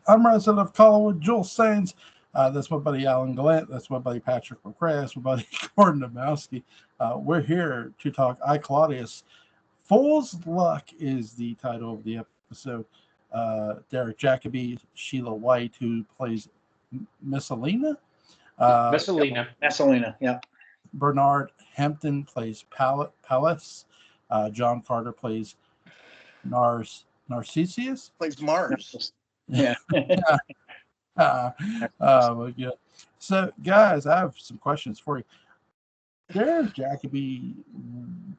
I'm resident of Collinwood, Joel Sains. That's my buddy Alan Gallant. That's my buddy Patrick McCray. That's my buddy Gordon Dymowski. We're here to talk Claudius. Fool's Luck is the title of the episode. Derek Jacobi, Sheila White, who plays Messalina. Messalina. Messalina, yeah. Bernard Hampton plays Palace. John Carter plays Narcissus. Plays Mars. Yeah. Yeah. So, guys, I have some questions for you. Derek Jacobi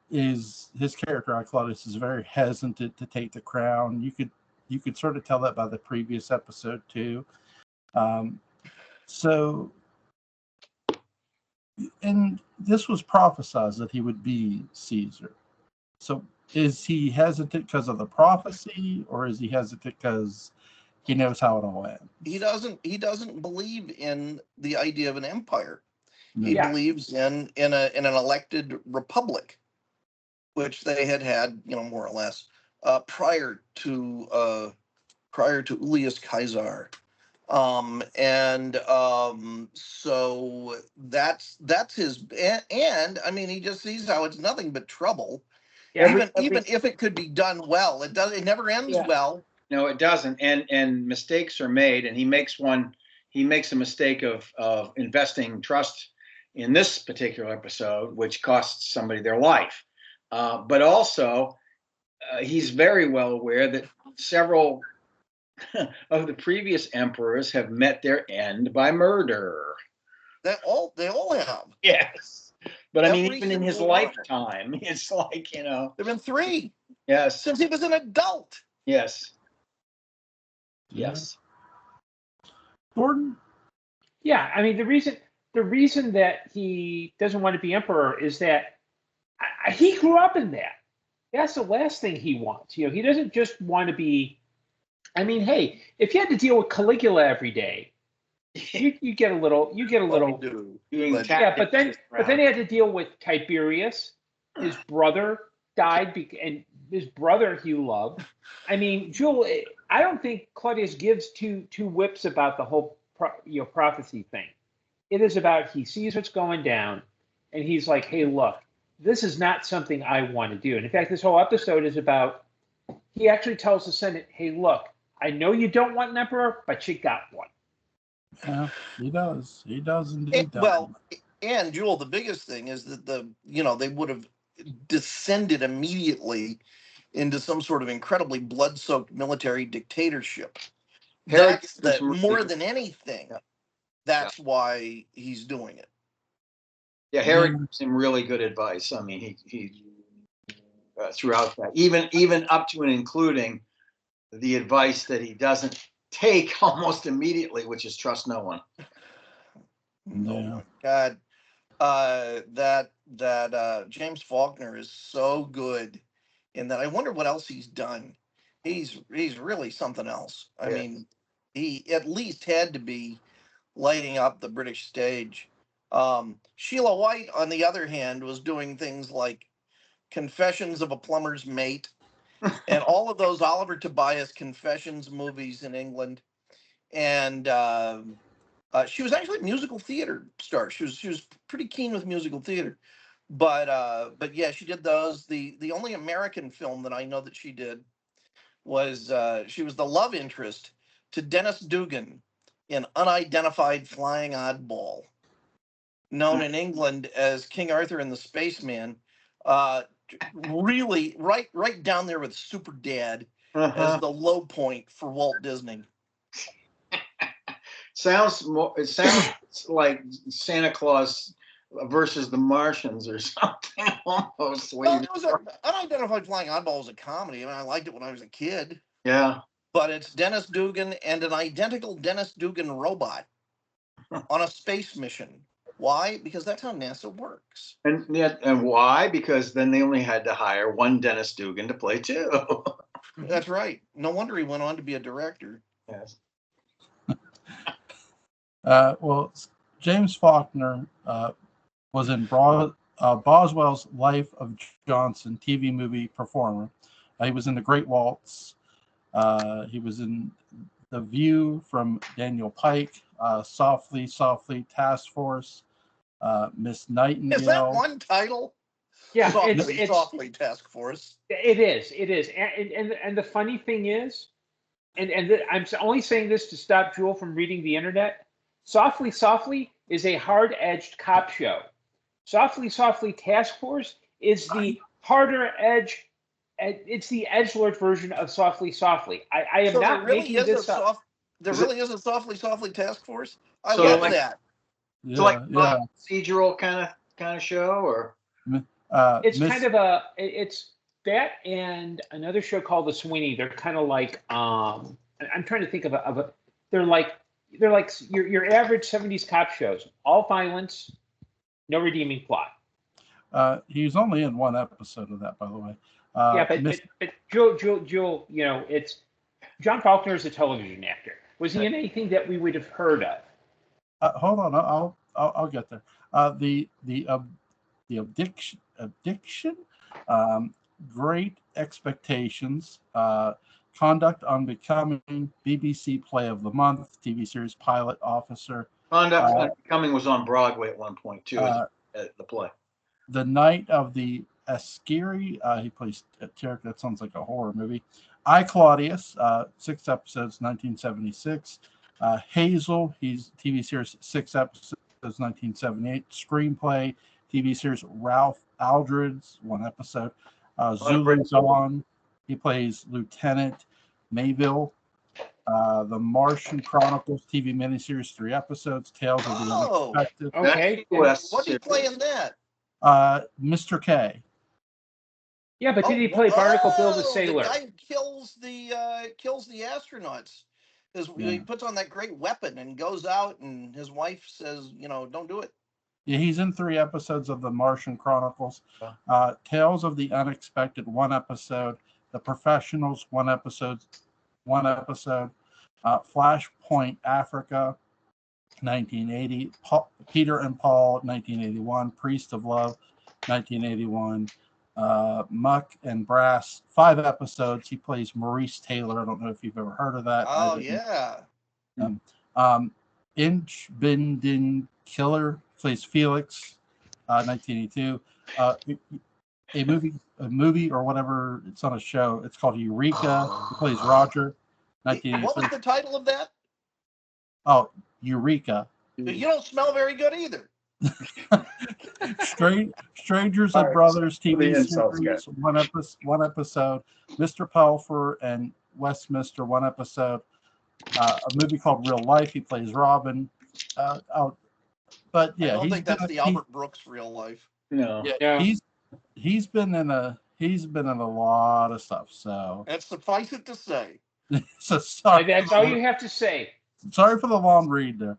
his character, Claudius, is very hesitant to take the crown. You could sort of tell that by the previous episode too. So, and this was prophesied that he would be Caesar. So, is he hesitant because of the prophecy, or is he hesitant because he knows how it all ends? He doesn't believe in the idea of an empire. No. He believes in an elected republic, which they had, more or less, prior to Julius Caesar. So that's his, and I mean, he just sees how it's nothing but trouble. Yeah, even if it could be done well, it never ends well. No, it doesn't. And mistakes are made, and he makes a mistake of investing trust in this particular episode, which costs somebody their life. But also, he's very well aware that several of the previous emperors have met their end by murder. They all have. Yes. But I mean, even in his lifetime, it's like, There've been 3. Yes. Since he was an adult. Yes. Yes. Gordon? Yeah, I mean, the reason that he doesn't want to be emperor is that he grew up in that. That's the last thing he wants. He doesn't just want to be. I mean, hey, if you had to deal with Caligula every day, you get a little. Yeah, but then he had to deal with Tiberius. His brother died, and his brother he loved. I mean, Jewel, I don't think Claudius gives two whips about the whole prophecy thing. It is about he sees what's going down, and he's like, hey, look, this is not something I want to do. And in fact, this whole episode is about, he actually tells the Senate, hey, look, I know you don't want an emperor, but you got one. Yeah, he does. He does indeed. And Jewel, the biggest thing is that they would have descended immediately into some sort of incredibly blood-soaked military dictatorship. That's more than anything. That's why he's doing it. Yeah, Herod gives him really good advice. I mean, he throughout that, even up to and including the advice that he doesn't take almost immediately, which is trust no one. Oh my God, that James Faulkner is so good in that. I wonder what else he's done. He's really something else. I mean, he at least had to be lighting up the British stage. Sheila White, on the other hand, was doing things like Confessions of a Plumber's Mate and all of those Oliver Tobias Confessions movies in England. And she was actually a musical theater star. She was pretty keen with musical theater. But yeah, she did those. The only American film that I know that she did was she was the love interest to Dennis Dugan in Unidentified Flying Oddball, known in England as King Arthur and the Spaceman. Really right down there with Super Dad as the low point for Walt Disney. It sounds like Santa Claus versus the Martians or something almost. Well, it was Unidentified Flying Oddball was a comedy. I mean, I liked it when I was a kid. Yeah. But it's Dennis Dugan and an identical Dennis Dugan robot on a space mission. Why? Because that's how NASA works. And why? Because then they only had to hire one Dennis Dugan to play two. That's right. No wonder he went on to be a director. Yes. Well, James Faulkner was in Boswell's Life of Johnson TV movie performer. He was in The Great Waltz. He was in The View from Daniel Pike, Softly, Softly, Task Force, Miss Nightingale. Is that one title? Yeah, Softly, Softly, Task Force. It is. And the funny thing is, I'm only saying this to stop Jewel from reading the internet. Softly, Softly is a hard-edged cop show. Softly, Softly, Task Force is the harder edge. It's the edgelord version of Softly, Softly. I am not making this up. There really is a Softly, Softly Task Force. I So love like- that. Yeah, So like yeah. procedural kind of show, or It's kind of it's that and another show called The Sweeney. They're kind of like I'm trying to think of a they're like your average 70s cop shows, all violence, no redeeming plot. He was only in one episode of that, by the way. Yeah, but Jewel, you know, it's John Faulkner is a television actor. Was he in anything that we would have heard of? Hold on, I'll get there. The addiction, Great Expectations, Conduct Unbecoming, BBC Play of the Month, TV series Pilot Officer. Conduct Unbecoming was on Broadway at one point too, at the play. The Night of the Askari, he plays Tarek. That sounds like a horror movie. I, Claudius, 6 episodes, 1976. Hazel, he's TV series, 6 episodes, 1978. Screenplay, TV series Ralph Aldridge, 1 episode. Zulu Dawn, he plays Lieutenant Mayville. The Martian Chronicles TV miniseries, 3 episodes. Tales of the Unexpected. Okay. What's he playing that? Mr. K. Yeah, but did he play Barnacle Bill the Sailor? The guy who kills the astronauts. He puts on that great weapon and goes out, and his wife says, don't do it. Yeah, he's in 3 episodes of the Martian Chronicles. Tales of the Unexpected, 1 episode. The Professionals, 1 episode. Flashpoint Africa, 1980. Peter and Paul, 1981. Priest of Love, 1981. Muck and Brass, 5 episodes. He plays Maurice Taylor. I don't know if you've ever heard of that. Oh, yeah. Inch Bindin Killer plays Felix, 1982. A movie or whatever. It's on a show. It's called Eureka. He plays Roger, 1983. What was the title of that? Oh, Eureka. You don't smell very good either. Strangers and Brothers TV series, 1 episode. Mr. Pelfer and Westminster, 1 episode. A movie called Real Life. He plays Robin. But yeah, I don't think that's the Albert Brooks Real Life. No. Yeah, he's been in a lot of stuff. So and suffice it to say. So sorry. That's all you have to say. Sorry for the long read there.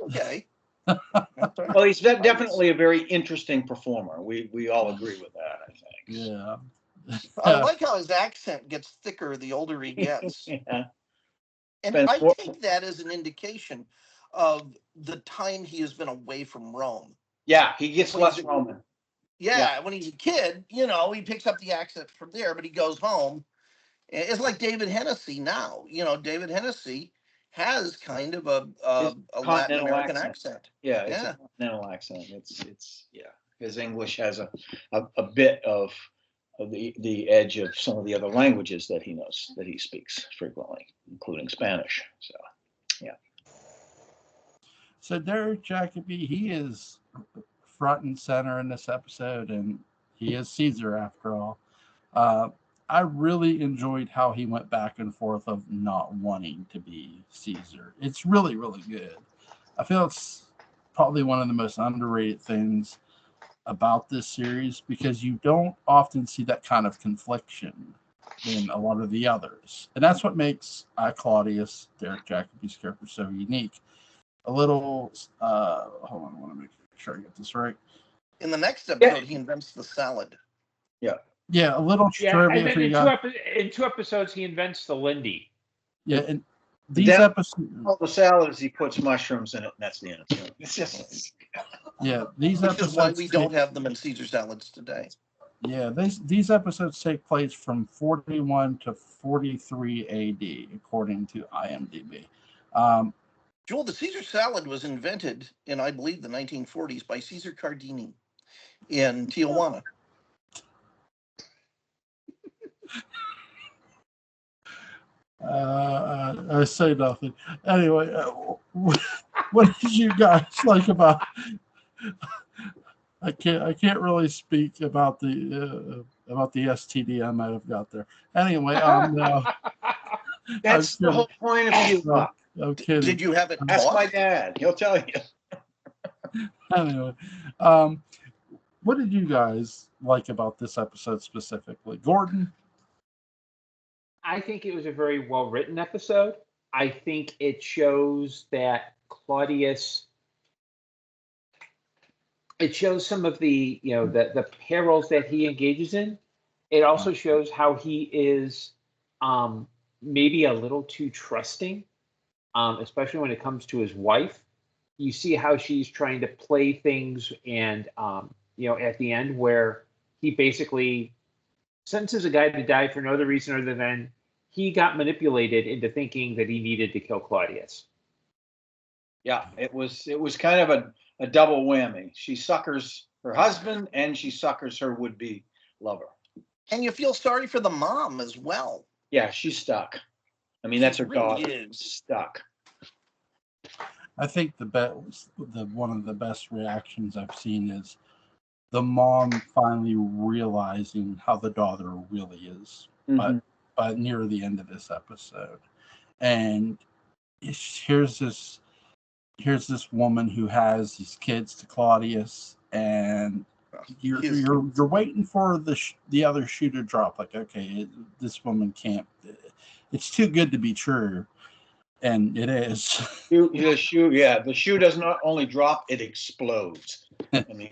Okay. Well, he's definitely a very interesting performer. We all agree with that, I think. Yeah. I like how his accent gets thicker the older he gets. Yeah. And I take that as an indication of the time he has been away from Rome. Yeah, he gets less Roman. Yeah, when he's a kid, he picks up the accent from there, but he goes home. It's like David Hennessy now. David Hennessy has kind of a Latin American accent. Yeah, it's a continental accent. It's his English has a bit of the edge of some of the other languages that he knows, that he speaks frequently, including Spanish. So, yeah. So Derek Jacobi, he is front and center in this episode, and he is Caesar after all. I really enjoyed how he went back and forth of not wanting to be Caesar. It's really, really good. I feel it's probably one of the most underrated things about this series, because you don't often see that kind of confliction in a lot of the others. And that's what makes Claudius, Derek Jacobi's character, so unique. A little, hold on, I want to make sure I get this right. In the next episode, he invents the salad. Yeah. Yeah, a little and then in 2 episodes, he invents the Lindy. Yeah, and these episodes. All the salad is he puts mushrooms in it, and that's the end of it. It's just. Yeah, these Which episodes. is why we don't have them in Caesar salads today. Yeah, these episodes take place from 41 to 43 AD, according to IMDb. Joel, the Caesar salad was invented in, I believe, the 1940s by Caesar Cardini in Tijuana. I say nothing. Anyway, what did you guys like about? I can't really speak about the STD I might have got there. Anyway, no. That's the whole point of you. I'm kidding. Did you have it? Ask bought? my dad. He'll tell you. Anyway, what did you guys like about this episode specifically, Gordon? I think it was a very well written episode. I think it shows that Claudius. It shows some of the the perils that he engages in. It also shows how he is maybe a little too trusting, especially when it comes to his wife. You see how she's trying to play things, and at the end where he basically sentences a guy to die for no other reason other than he got manipulated into thinking that he needed to kill Claudius. Yeah, it was kind of a double whammy. She suckers her husband and she suckers her would-be lover. And you feel sorry for the mom as well. Yeah, she's stuck. I mean, that's her really daughter. Stuck. I think one of the best reactions I've seen is the mom finally realizing how the daughter really is, but near the end of this episode, and here's this woman who has these kids to Claudius, and you're waiting for the other shoe to drop. Like, okay, this woman can't. It's too good to be true. And it is. The shoe does not only drop, it explodes. I mean,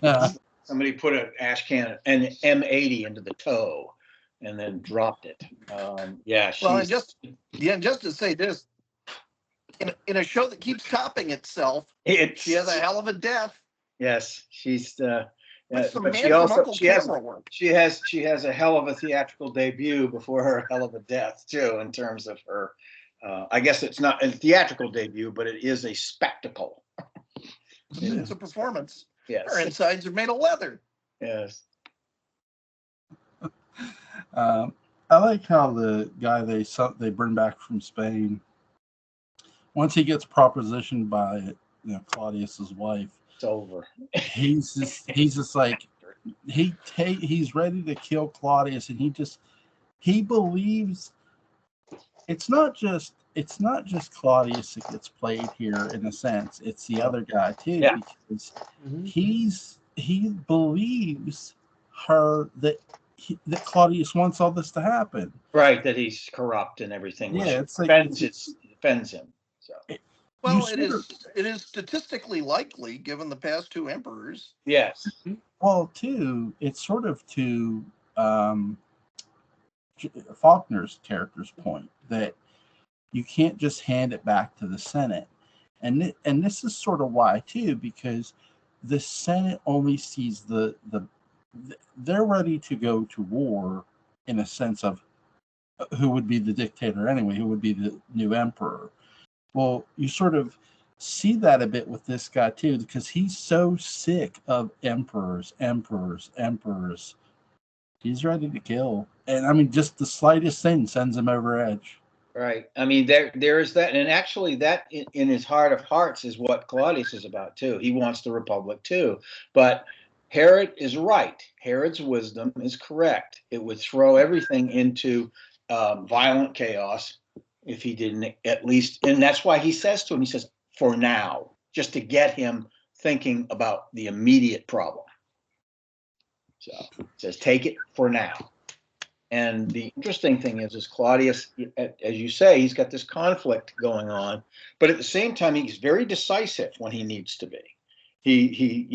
somebody put an ash can, an M80 into the toe, and then dropped it. Just to say this, in a show that keeps topping itself, she has a hell of a death. Yes, she's. But she has a hell of a theatrical debut before her hell of a death too, in terms of her. I guess it's not a theatrical debut, but it is a spectacle. It's a performance. Yes. Her insides are made of leather. Yes. I like how the guy they bring back from Spain, once he gets propositioned by Claudius's wife, it's over. He's just like he's ready to kill Claudius, and he believes. It's not just Claudius that gets played here in a sense. It's the other guy too, because he believes that Claudius wants all this to happen. Right, that he's corrupt and everything. Yeah, it's defends him. So. It is statistically likely, given the past two emperors. Yes. Well, too, it's sort of to Faulkner's character's point that you can't just hand it back to the Senate, and this is sort of why too, because the Senate only sees they're ready to go to war in a sense of who would be the dictator anyway, who would be the new emperor. Well, you sort of see that a bit with this guy too, because he's so sick of emperors. He's ready to kill. And I mean, just the slightest thing sends him over edge. Right. I mean, there is that. And actually that in his heart of hearts is what Claudius is about too. He wants the Republic too. But Herod is right. Herod's wisdom is correct. It would throw everything into violent chaos if he didn't at least. And that's why he says to him, he says, for now, just to get him thinking about the immediate problem. So it says, take it for now. And the interesting thing is Claudius, as you say, he's got this conflict going on, but at the same time, he's very decisive when he needs to be. He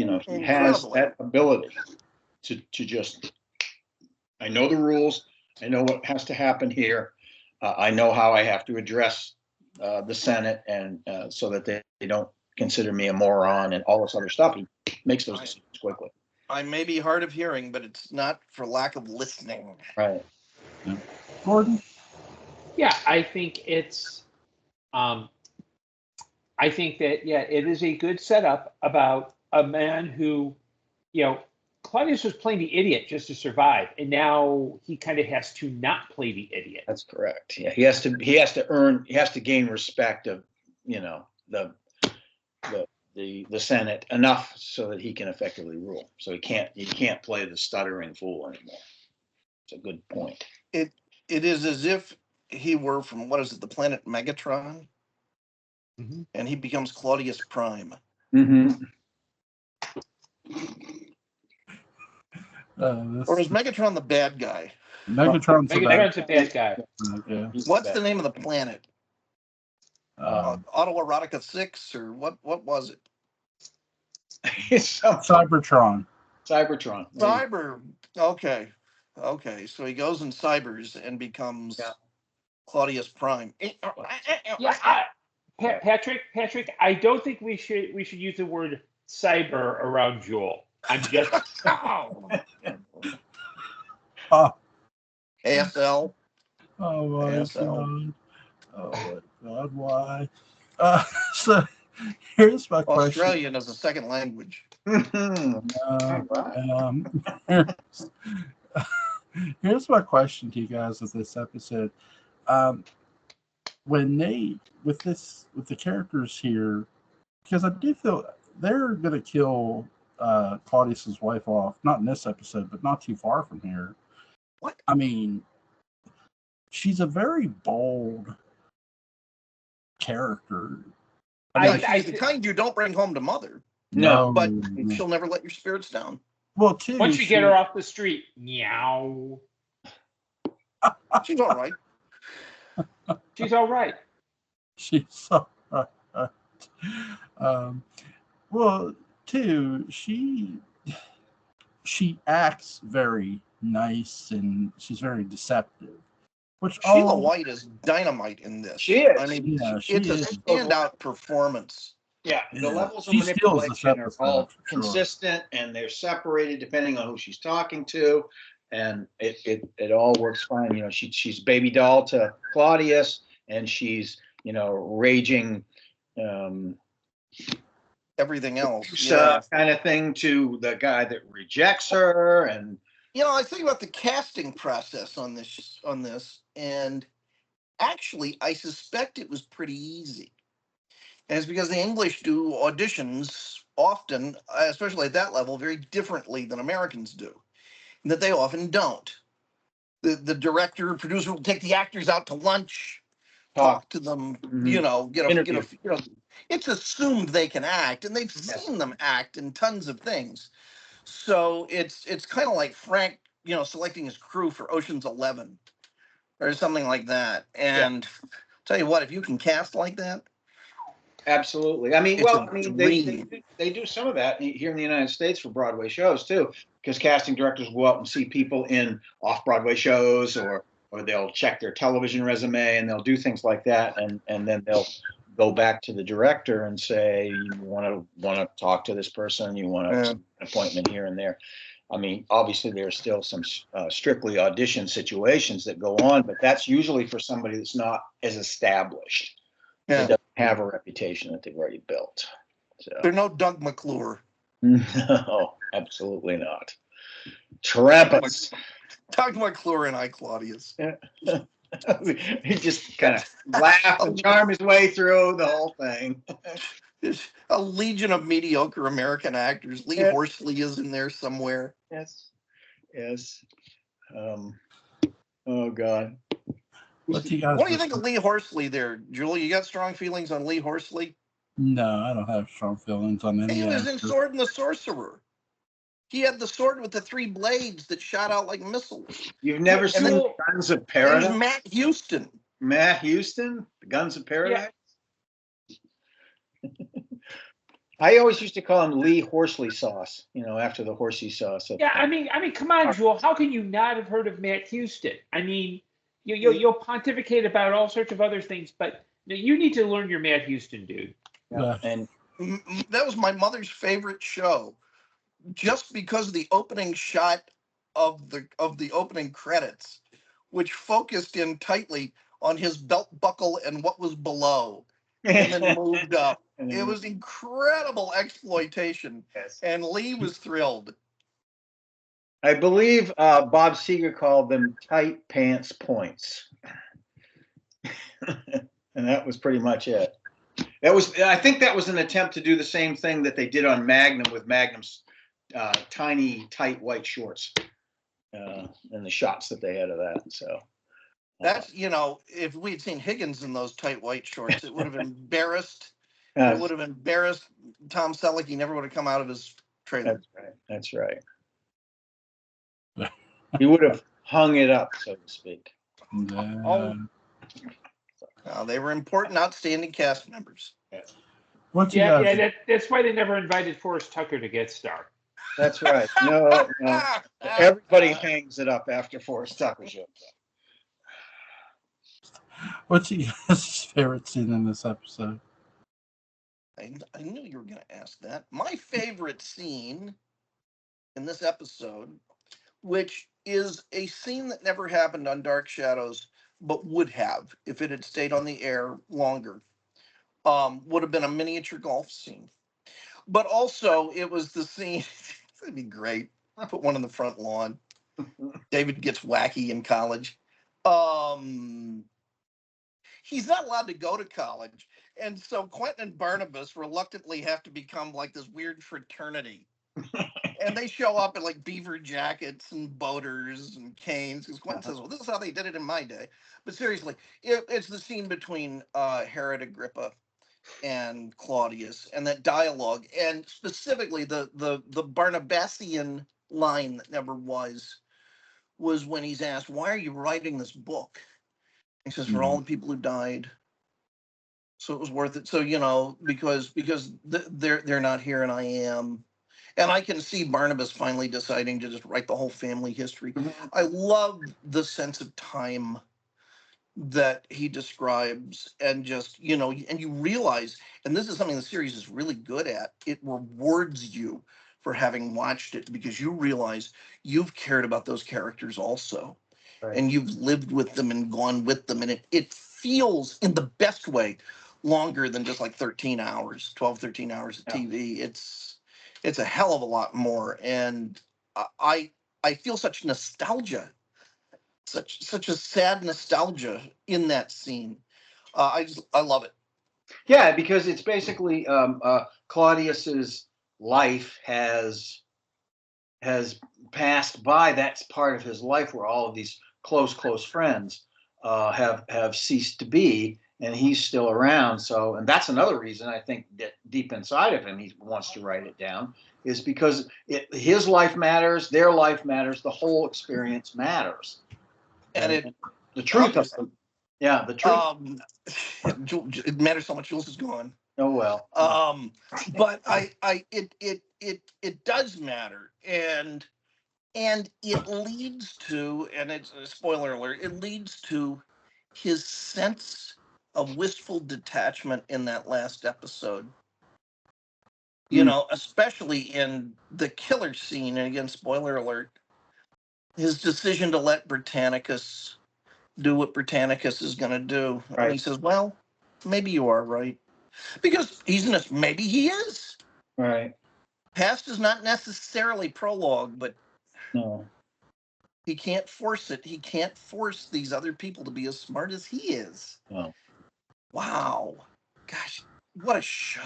has that ability to just, I know the rules, I know what has to happen here, I know how I have to address the Senate, and so that they don't consider me a moron and all this other stuff. He makes those decisions quickly. I may be hard of hearing, but it's not for lack of listening. Right. Yeah. Gordon? Yeah, I think it's. I think that it is a good setup about a man who, Claudius was playing the idiot just to survive, and now he kind of has to not play the idiot. That's correct. Yeah, he has to gain respect of, the Senate enough so that he can effectively rule. So he can't play the stuttering fool anymore. It's a good point. It is as if he were from, what is it, the planet Megatron? Mm-hmm. And he becomes Claudius Prime. Mm-hmm. Or is Megatron the bad guy? Megatron's a bad guy. Yeah. What's the name of the planet? Autoerotica 6, or what was it? Cybertron. Cyber. Okay. So he goes in cybers and becomes Claudius Prime. Patrick, I don't think we should use the word cyber around Joel. I'm just. ASL. Oh my ASL. God. Oh my God, why? So here's my question. Australian as a second language. Here's my question to you guys of this episode. When they with the characters here, because I do feel they're gonna kill Claudius's wife off, not in this episode, but not too far from here. What? I mean, she's a very bold character. She's the kind you don't bring home to mother. No, but she'll never let your spirits down. Well, too. Once you get her off the street, meow. She's all right. She's all right. She's all right. Well, too, she acts very nice and she's very deceptive. Which Sheila White is dynamite in this. She is. I mean, it's a standout performance. Yeah, the levels of manipulation are all consistent, and they're separated depending on who she's talking to, and it all works fine. She's baby doll to Claudius, and she's raging everything else kind of thing to the guy that rejects her. And I think about the casting process on this, and actually, I suspect it was pretty easy. And it's because the English do auditions often, especially at that level, very differently than Americans do, and that they often don't. The director, producer will take the actors out to lunch, talk to them, it's assumed they can act, and they've seen them act in tons of things. So it's kind of like Frank, selecting his crew for Ocean's 11 or something like that. And tell you what, if you can cast like that. Absolutely. They do some of that here in the United States for Broadway shows too, because casting directors will go out and see people in off-Broadway shows, or they'll check their television resume, and they'll do things like that, and then they'll go back to the director and say, you want to talk to this person, you want an appointment here and there. I mean, obviously there are still some strictly audition situations that go on, but that's usually for somebody that's not as established. They doesn't have a reputation that they've already built. So. They're no Doug McClure. No, absolutely not. Trampus. Doug McClure and I, Claudius. He just kind of laughed and charm his way through the whole thing. There's a legion of mediocre American actors. Lee Horsley is in there somewhere. Yes. Oh God. What do you think of Lee Horsley there, Julie? You got strong feelings on Lee Horsley? No, I don't have strong feelings on any. He was in Sword and the Sorcerer. He had the sword with the 3 blades that shot out like missiles. You've never seen Guns of Paradise? Matt Houston. The Guns of Paradise? Yeah. I always used to call him Lee Horsley Sauce, after the horsey sauce. Yeah, I mean, come on, Joel. How can you not have heard of Matt Houston? I mean, you'll pontificate about all sorts of other things, but you need to learn your Matt Houston, dude. Yeah. And that was my mother's favorite show. just because of the opening shot of the opening credits, which focused in tightly on his belt buckle and what was below, and then moved up. It was incredible exploitation, Yes. and Lee was thrilled. I believe Bob Seger called them tight pants points. And that was pretty much it. I think that was an attempt to do the same thing that they did on Magnum with Magnum's tiny, tight white shorts, and the shots that they had of that. So that's, if we had seen Higgins in those tight white shorts, it would have embarrassed. It would have embarrassed Tom Selleck. He never would have come out of his trailer. That's right. He would have hung it up, so to speak. They were important, outstanding cast members. That's why they never invited Forrest Tucker to guest star. That's right. No. Everybody hangs it up after Forrest Tucker shows up. What's your guys' favorite scene in this episode? I knew you were going to ask that. My favorite scene in this episode, which is a scene that never happened on Dark Shadows, but would have if it had stayed on the air longer, would have been a miniature golf scene. But also, it was the scene. It'd be great. Put one on the front lawn. David gets wacky in college. He's not allowed to go to college. And so Quentin and Barnabas reluctantly have to become like this weird fraternity. And they show up in like beaver jackets and boaters and canes. Because Quentin says, well, this is how they did it in my day. But seriously, it's the scene between Herod Agrippa and Claudius and that dialogue. And specifically the Barnabasian line that never was when he's asked, why are you writing this book? He says, for all the people who died. So it was worth it. So, because they're not here and I am. And I can see Barnabas finally deciding to just write the whole family history. I love the sense of time that he describes, and just, and you realize, and this is something the series is really good at, it rewards you for having watched it, because you realize you've cared about those characters also. Right. And you've lived with them and gone with them, and it feels in the best way longer than just like 13 hours of TV. It's a hell of a lot more, and I feel such nostalgia, such a sad nostalgia in that scene. I love it. Yeah, because it's basically Claudius's life has passed by. That's part of his life where all of these close friends have ceased to be, and he's still around. So, and that's another reason I think that deep inside of him he wants to write it down, is because his life matters, their life matters, the whole experience matters, and the truth of it. Yeah, the truth. It matters so much. Jules is gone. Oh well. But it does matter, and it leads to, and it's a spoiler alert, it leads to his sense of wistful detachment in that last episode. Especially in the killer scene, and again, spoiler alert, his decision to let Britannicus do what Britannicus is going to do. Right. And he says, well, maybe you are right. Because maybe he is. Right. Past is not necessarily prologue, but no. He can't force it. He can't force these other people to be as smart as he is. No. Wow. Gosh, what a show.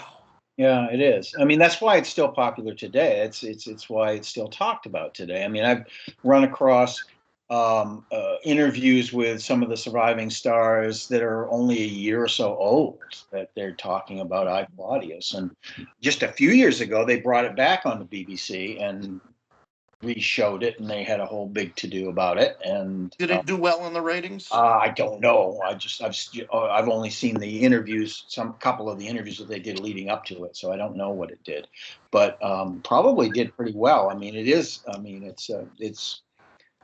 Yeah, it is. I mean, that's why it's still popular today. It's why it's still talked about today. I mean, I've run across interviews with some of the surviving stars that are only a year or so old that they're talking about I, Claudius. And just a few years ago, they brought it back on the BBC and re-showed it, and they had a whole big to-do about it. And did it do well in the ratings? I don't know. I've only seen the interviews, some couple of the interviews that they did leading up to it, so I don't know what it did, but probably did pretty well. I mean, it is. I mean, it's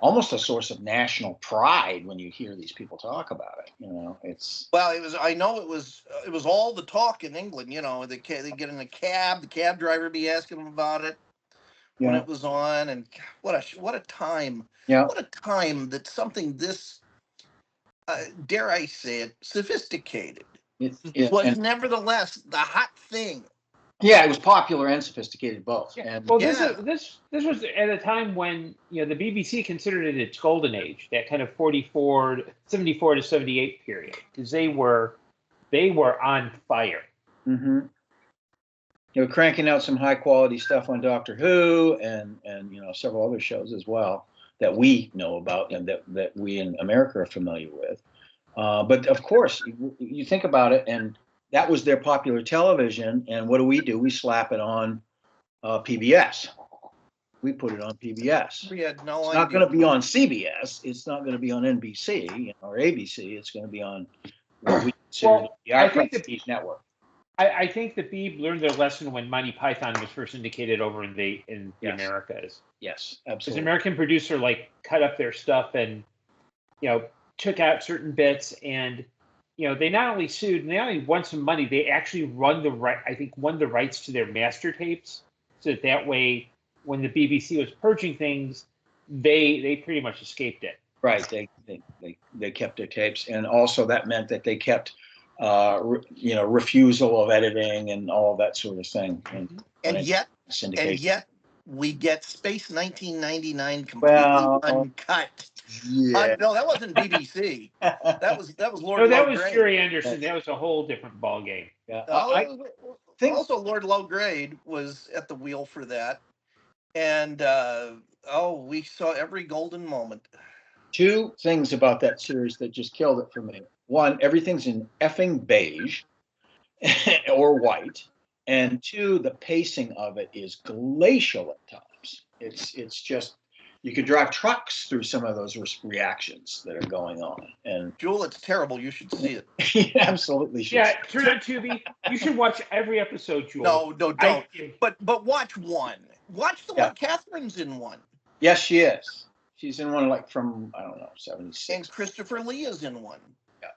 almost a source of national pride when you hear these people talk about it. It's it was. I know it was. It was all the talk in England. They get in a cab. The cab driver be asking them about it. when it was on, and what a time! Yeah. What a time that something this, dare I say it, sophisticated was And nevertheless the hot thing. yeah, it was popular and sophisticated both. Yeah. And Well, Yeah. this was at a time when the BBC considered it its golden age, that kind of 74 to 78 period, because they were on fire. mm-hmm. They were cranking out some high quality stuff on Doctor Who and several other shows as well that we know about and that we in America are familiar with. But of course, you think about it, and that was their popular television. And what do? We slap it on PBS. We put it on PBS. We had no It's idea. not going to be on CBS. It's not going to be on NBC or ABC. It's going to be on what we consider the prestige network. I think the Beeb learned their lesson when Monty Python was first syndicated over in the Americas. Yes, Because absolutely. an American producer cut up their stuff and took out certain bits, and they not only sued and they not only won some money, they actually won the rights to their master tapes, so that way when the BBC was purging things, they pretty much escaped it. Right. They kept their tapes, and also that meant that they kept refusal of editing and all that sort of thing. And yet we get Space 1999 completely uncut. Yeah. No, that wasn't BBC. That was Lord. No, that was Jerry Anderson. That was a whole different ball game. Yeah. I think also Lord Low Grade was at the wheel for that, and we saw every golden moment. Two things about that series that just killed it for me. One, everything's in effing beige or white. And two, the pacing of it is glacial at times. It's just, you could drive trucks through some of those reactions that are going on. And Jewel, it's terrible. You should see it. You absolutely should. Yeah, turn on Tubi. You should watch every episode, Jewel. No, don't. But watch one. Watch the one Catherine's in one. Yes, she is. She's in one from, I don't know, 76. And Christopher Lee is in one. Yeah.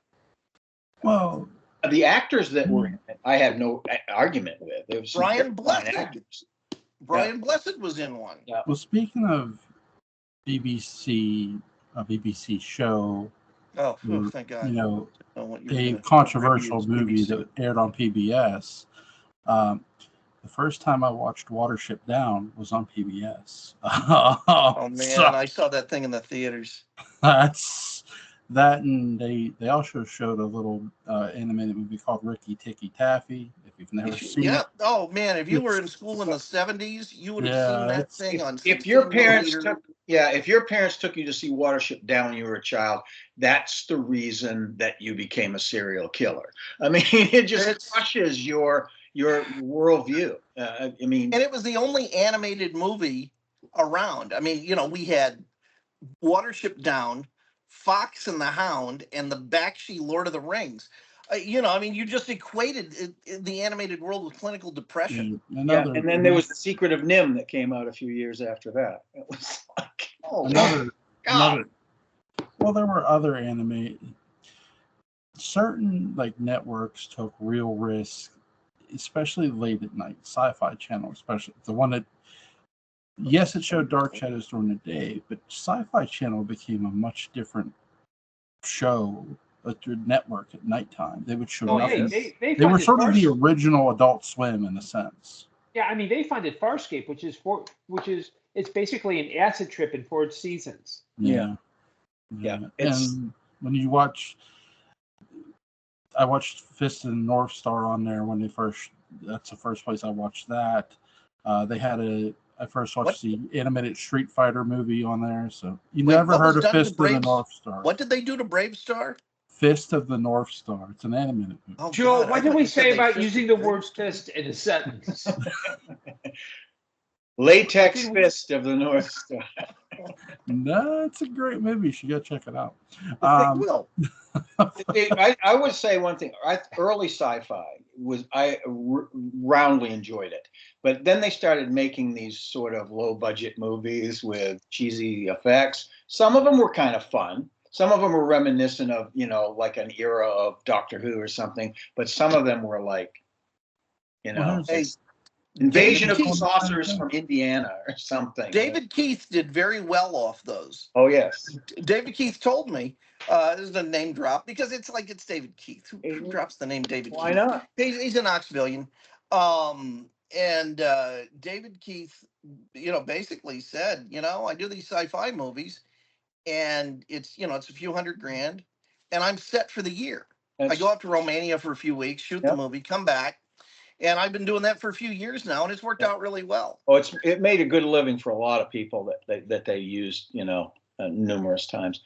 Well, the actors that were in it, I have no argument with. There was Brian Blessed. Brian Blessed was in one. Yeah. Well, speaking of BBC, a BBC show. Oh, thank God. A controversial movie that aired on PBS. The first time I watched Watership Down was on PBS. Oh man, I saw that thing in the theaters. That's that, and they also showed a little animated movie called Ricky Tikki Taffy. If you've never seen it. Oh man, if you were in school in the 70s, you would have seen that thing on. If your parents took you to see Watership Down when you were a child, that's the reason that you became a serial killer. I mean, it just crushes your worldview. And it was the only animated movie around. I mean, we had Watership Down, Fox and the Hound, and the Bakshi Lord of the Rings. You just equated the animated world with clinical depression. And then there was The Secret of Nim that came out a few years after that. It was like, another. Well, there were other certain networks took real risks, especially late at night. Sci-Fi Channel, especially the one that. Yes, it showed Dark Shadows during the day, but Sci-Fi Channel became a much different show, a network at nighttime. They would show nothing. They were sort of the original Adult Swim in a sense. Yeah, I mean, they funded Farscape, which is it's basically an acid trip in 4 seasons. Yeah. And when you watch, I watched Fist of the North Star on there when they first. That's the first place I watched that. They had I first watched the animated Street Fighter movie on there. So you never heard of Fist of the North Star. What did they do to Brave Star? Fist of the North Star. It's an animated movie. Oh, Joel, what did we say about using the word fist in a sentence? Latex Fist of the North Star. No, it's a great movie. You should go check it out. I will. I would say one thing. Early sci-fi I roundly enjoyed it, but then they started making these sort of low-budget movies with cheesy effects. Some of them were kind of fun. Some of them were reminiscent of like an era of Doctor Who or something. But some of them were like, Hey, Invasion of Keith- Saucers from Indiana or something. David Keith did very well off those. Oh, yes. David Keith told me, this is a name drop because it's David Keith. Who drops the name David Why Keith? not? He's an Knoxvillian. And David Keith, basically said, I do these sci-fi movies and it's a few $100,000 and I'm set for the year. I go up to Romania for a few weeks, shoot the movie, come back. And I've been doing that for a few years now, and it's worked out really well. Oh, it made a good living for a lot of people that they used, numerous times.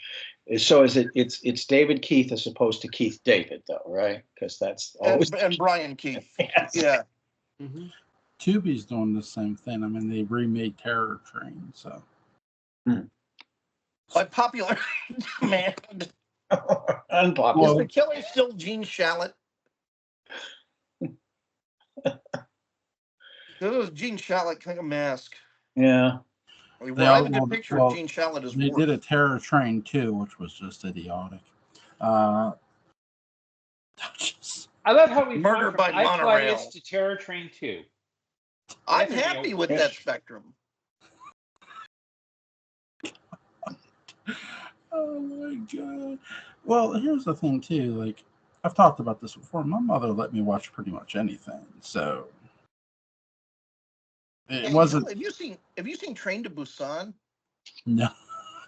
So it's David Keith as opposed to Keith David, though, right? Because that's always and Brian Keith. Yes. Yeah. Mm-hmm. Tubi's doing the same thing. I mean, they remade Terror Train, so. By popular demand. Unpopular. Is the killer still Gene Shalit? Gene Shalit kind of mask. Yeah. I have a good picture of Gene Shalit as They did a Terror Train 2, which was just idiotic. I love how we Murder went by from Monorail. Claudius to Terror Train 2. I'm happy with that spectrum. Oh my god. Well, here's the thing too. Like, I've talked about this before. My mother let me watch pretty much anything, so it wasn't. Have you seen Train to Busan? No,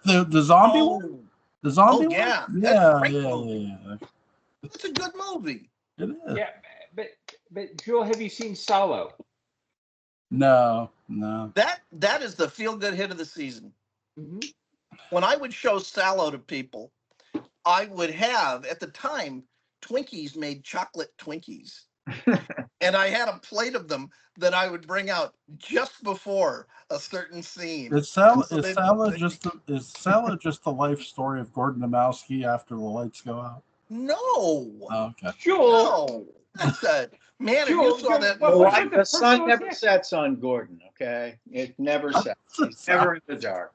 the zombie one. The zombie one. Yeah, Yeah. It's a good movie. It is. Yeah, but Joel, have you seen Solo? No. That is the feel-good hit of the season. Mm-hmm. When I would show Salo to people, I would have, at the time, Twinkies made chocolate Twinkies. And I had a plate of them that I would bring out just before a certain scene. Is Salo just the life story of Gordon Dymowski after the lights go out? No. Oh, okay. Joel. No. That's a man. Joel, If you saw that Joel, movie, The sun never sets on Gordon, okay? It never sets. He's never in the dark.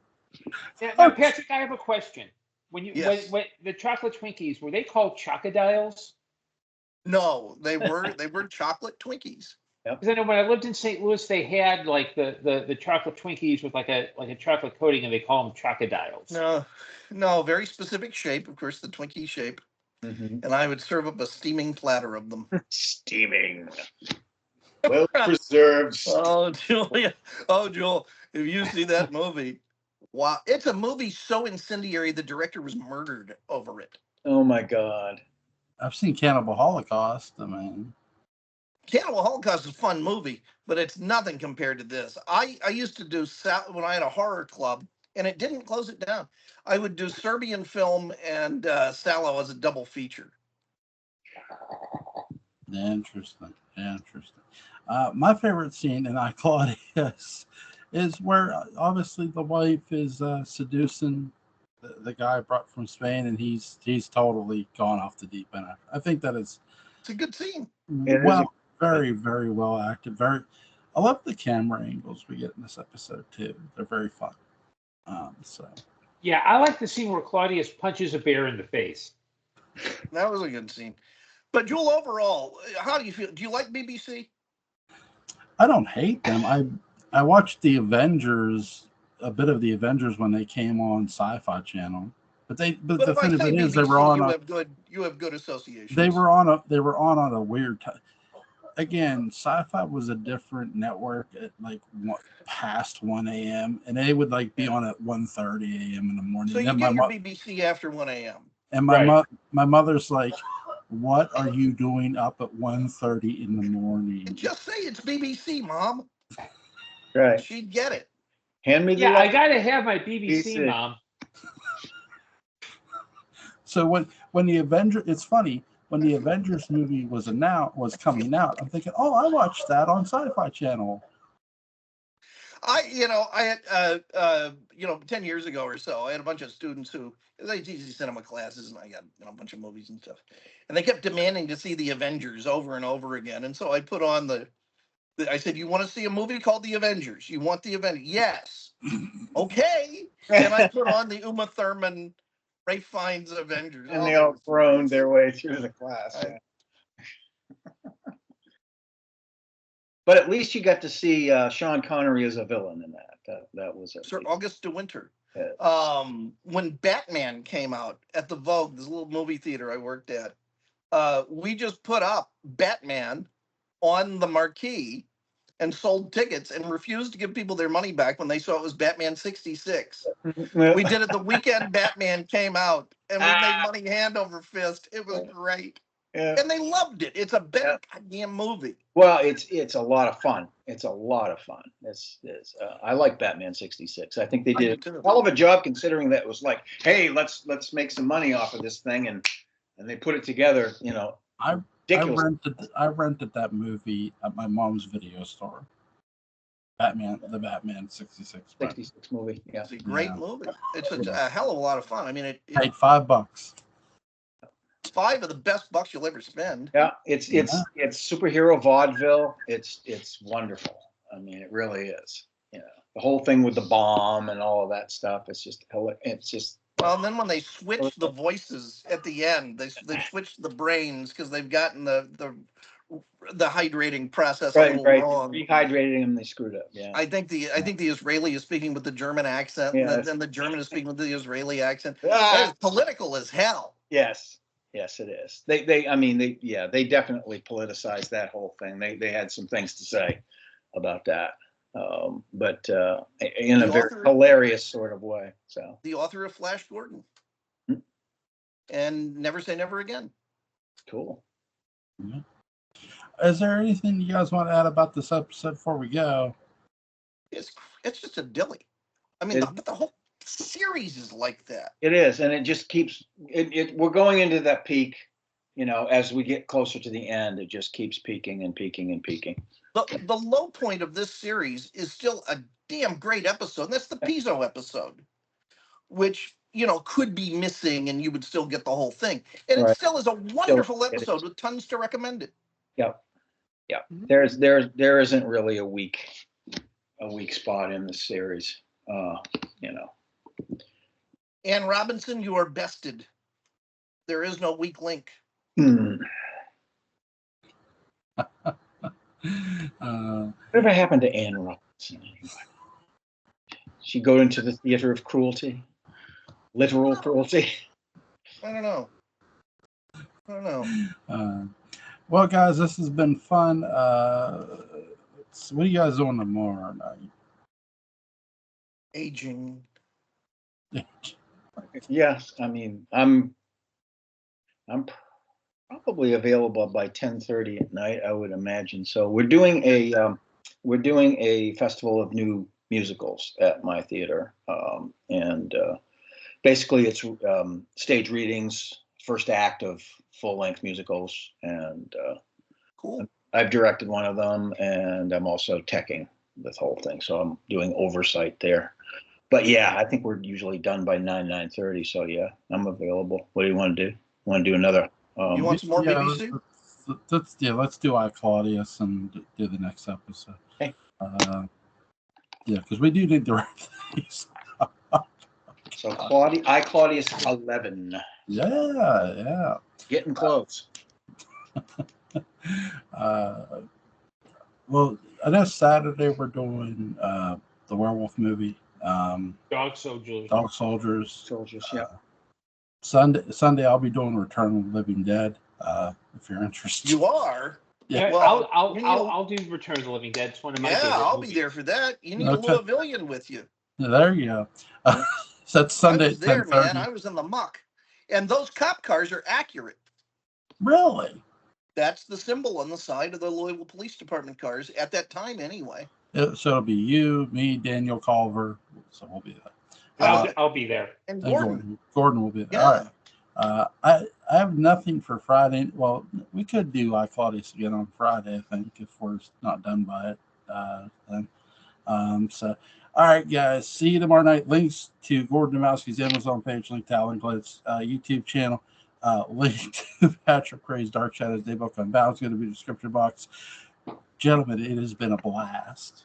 Now, Patrick, I have a question. When the chocolate Twinkies, were they called Chocodiles? no, they were chocolate Twinkies. Because I know when I lived in St. Louis, they had like the chocolate Twinkies with like a chocolate coating, and they call them Chocodiles. No, very specific shape. Of course, the Twinkie shape. Mm-hmm. And I would serve up a steaming platter of them. Steaming. Well preserved. Oh, Julia. Oh, Joel, if you see that movie, wow. It's a movie so incendiary, the director was murdered over it. Oh, my God. I've seen Cannibal Holocaust. I mean, Cannibal Holocaust is a fun movie, but it's nothing compared to this. I used to do, when I had a horror club, and it didn't close it down, I would do Serbian film and Salo as a double feature. interesting. My favorite scene in I, Claudius is where obviously the wife is seducing the guy brought from Spain, and he's totally gone off the deep end. I think that is. It's a good scene. Very, very well acted. I love the camera angles we get in this episode too. They're very fun. Yeah, I like the scene where Claudius punches a bear in the face. That was a good scene. But Joel, overall, how do you feel? Do you like BBC? I don't hate them. I watched the Avengers, a bit of the Avengers when they came on Sci-Fi Channel. But the thing of it is, they were on. You have good associations. They were on a weird time. Again, Sci-Fi was a different network at past 1 a.m. and they would be on at 1:30 a.m. in the morning. So you get your BBC after 1 a.m. And my mother's like, "What are you doing up at 1:30 in the morning?" Just say it's BBC, Mom. Right. She'd get it. Hand me the I gotta have my BBC, Mom. So when the Avengers, it's funny, when the Avengers movie was coming out, I'm thinking, oh, I watched that on Sci-Fi Channel. I had 10 years ago or so, I had a bunch of students who they teach these cinema classes, and I got a bunch of movies and stuff, and they kept demanding to see the Avengers over and over again, and so I put on I said, "You want to see a movie called The Avengers? You want the Avengers?" Yes. Okay. And I put on the Uma Thurman, Ralph Fiennes Avengers. And they all groaned their way through the class. But at least you got to see Sean Connery as a villain in that. That was it. Sir August de Winter. Yeah. When Batman came out at the Vogue, this little movie theater I worked at, we just put up Batman on the marquee and sold tickets and refused to give people their money back when they saw it was Batman 66. We did it the weekend Batman came out, and we made money hand over fist. It was great. Yeah. And they loved it. It's a better goddamn movie. Well, it's a lot of fun. It's a lot of fun. I like Batman 66. I think they did a hell of a job considering that it was like, hey, let's make some money off of this thing, and they put it together. You know, I rented that movie at my mom's video store. The Batman 66. 66 movie. Yeah, it's a great movie. It's a hell of a lot of fun. I mean, it paid $5. It's 5 of the best bucks you'll ever spend. Yeah, it's superhero vaudeville. It's wonderful. I mean, it really is. You know, the whole thing with the bomb and all of that stuff. It's just. Well, and then when they switched the voices at the end, they switched the brains because they've gotten the hydrating process a little wrong. Rehydrating them, they screwed up. Yeah. I think the Israeli is speaking with the German accent, and then the German is speaking with the Israeli accent. It's political as hell. Yes, it is. They definitely politicized that whole thing. They had some things to say about that, but in a very hilarious sort of way. So the author of Flash Gordon, and Never Say Never Again. Cool. Mm-hmm. Is there anything you guys want to add about this episode before we go? It's just a dilly. I mean, the whole series is like that. It is, and it just keeps we're going into that peak, you know, as we get closer to the end. It just keeps peaking and peaking and peaking. The low point of this series is still a damn great episode, and that's the Pizzo episode, which, you know, could be missing and you would still get the whole thing, and it still is a wonderful episode with tons to recommend it. Yeah. There isn't really a weak spot in the series, you know. Ann Robinson, you are bested. There is no weak link. Whatever happened to Ann Robinson anyway? She go into the theater of cruelty, literal cruelty. I don't know. Well, guys, this has been fun. What are you guys doing tomorrow night? Aging. Yes, I mean, I'm probably available by 10:30 at night, I would imagine. So we're doing a festival of new musicals at my theater, and basically it's stage readings, first act of full-length musicals, and cool. I've directed one of them, and I'm also teching this whole thing, so I'm doing oversight there. But yeah, I think we're usually done by 9:30. So yeah, I'm available. What do you want to do? Want to do another? You want some more BBC? Let's do Claudius and do the next episode. Okay. Because we do need the right things. So Claudius 11. Yeah. Getting close. Well, I know Saturday we're doing the werewolf movie. Dog Soldiers. Yeah. Sunday I'll be doing Return of the Living Dead. If you're interested. You are. Yeah. Well, I'll do Return of the Living Dead. It's one of my favorite I'll movies. be there for that. You need a Louisvillian with you. There you go. So that's Sunday. I was there, man. I was in the muck, and those cop cars are accurate. Really? That's the symbol on the side of the Louisville Police Department cars at that time, anyway. So it'll be you, me, Daniel Culver. So we'll be there. I'll be there. And Gordon. Gordon will be there. Yeah. All right. I have nothing for Friday. Well, we could do Claudius again on Friday, I think, if we're not done by it then. So, all right, guys. See you tomorrow night. Links to Gordon Dymowski's Amazon page, link to Alan Glant's YouTube channel, link to Patrick McCray's Dark Shadows Daybook Unbound is going to be in the description box. Gentlemen, it has been a blast.